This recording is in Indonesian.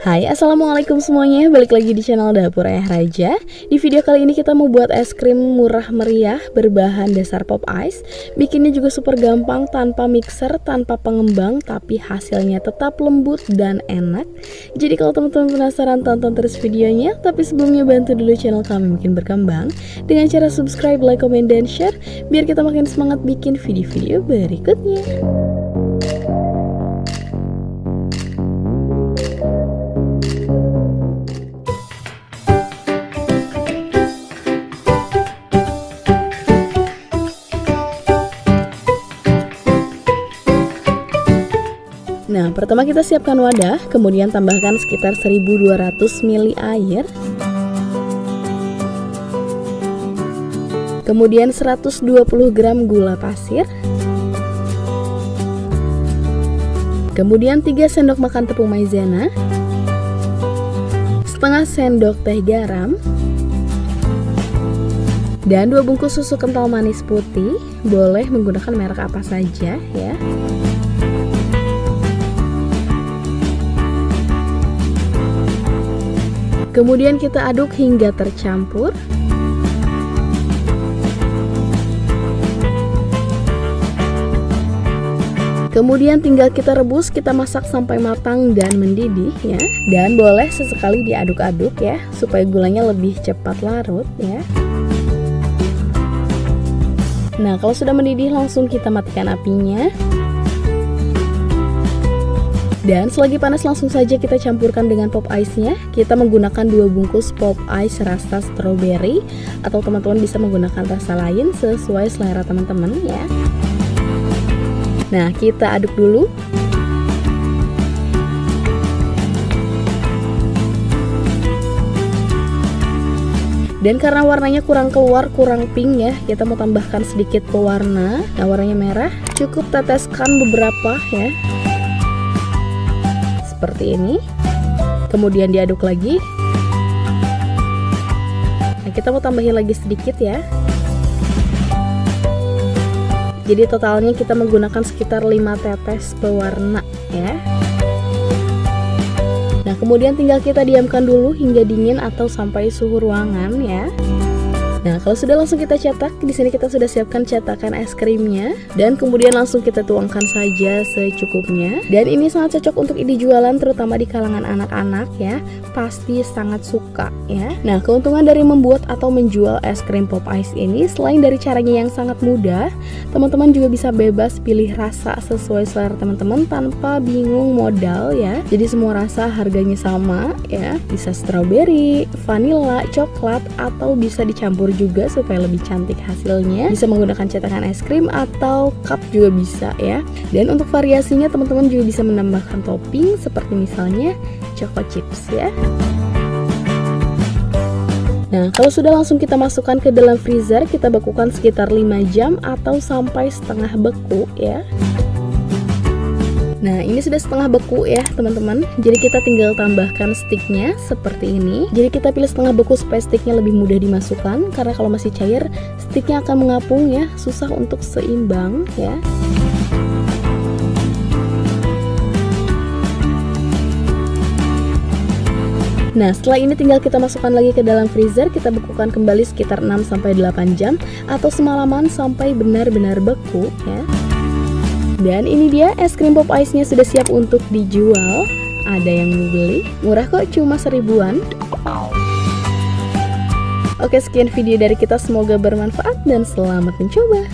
Hai, assalamualaikum semuanya, balik lagi di channel Dapur Ayah Raja. Di video kali ini kita mau buat es krim murah meriah berbahan dasar pop ice. Bikinnya juga super gampang, tanpa mixer, tanpa pengembang, tapi hasilnya tetap lembut dan enak. Jadi kalau teman-teman penasaran, tonton terus videonya. Tapi sebelumnya bantu dulu channel kami makin berkembang dengan cara subscribe, like, comment, dan share, biar kita makin semangat bikin video-video berikutnya. Nah, pertama kita siapkan wadah, kemudian tambahkan sekitar 1200 ml air. Kemudian 120 gram gula pasir. Kemudian 3 sendok makan tepung maizena. Setengah sendok teh garam. Dan 2 bungkus susu kental manis putih, boleh menggunakan merek apa saja ya. Kemudian kita aduk hingga tercampur. Kemudian tinggal kita rebus, kita masak sampai matang dan mendidih ya. Dan boleh sesekali diaduk-aduk ya, supaya gulanya lebih cepat larut ya. Nah, kalau sudah mendidih langsung kita matikan apinya. Dan selagi panas langsung saja kita campurkan dengan pop ice-nya. Kita menggunakan 2 bungkus pop ice rasa strawberry, atau teman-teman bisa menggunakan rasa lain sesuai selera teman-teman ya. Nah, kita aduk dulu. Dan karena warnanya kurang keluar, kurang pink ya, kita mau tambahkan sedikit pewarna. Nah, warnanya merah, cukup teteskan beberapa ya. Seperti ini. Kemudian diaduk lagi. Nah, kita mau tambahin lagi sedikit ya. Jadi totalnya kita menggunakan sekitar 5 tetes pewarna ya. Nah, kemudian tinggal kita diamkan dulu hingga dingin atau sampai suhu ruangan ya. Nah, kalau sudah langsung kita cetak, di sini kita sudah siapkan cetakan es krimnya, dan kemudian langsung kita tuangkan saja secukupnya. Dan ini sangat cocok untuk ide jualan, terutama di kalangan anak-anak ya, pasti sangat suka ya. Nah, keuntungan dari membuat atau menjual es krim pop ice ini, selain dari caranya yang sangat mudah, teman-teman juga bisa bebas pilih rasa sesuai selera teman-teman tanpa bingung modal ya. Jadi semua rasa harganya sama ya, bisa strawberry, vanilla, coklat, atau bisa dicampur juga supaya lebih cantik hasilnya. Bisa menggunakan cetakan es krim atau cup juga bisa ya. Dan untuk variasinya teman-teman juga bisa menambahkan topping seperti misalnya choco chips ya. Nah, kalau sudah langsung kita masukkan ke dalam freezer, kita bekukan sekitar 5 jam atau sampai setengah beku ya. Nah, ini sudah setengah beku ya teman-teman. Jadi kita tinggal tambahkan sticknya seperti ini. Jadi kita pilih setengah beku supaya sticknya lebih mudah dimasukkan, karena kalau masih cair sticknya akan mengapung ya, susah untuk seimbang ya. Nah, setelah ini tinggal kita masukkan lagi ke dalam freezer. Kita bekukan kembali sekitar 6-8 jam atau semalaman sampai benar-benar beku ya. Dan ini dia es krim pop ice-nya sudah siap untuk dijual. Ada yang mau beli? Murah kok, cuma 1000-an. Oke, sekian video dari kita, semoga bermanfaat dan selamat mencoba.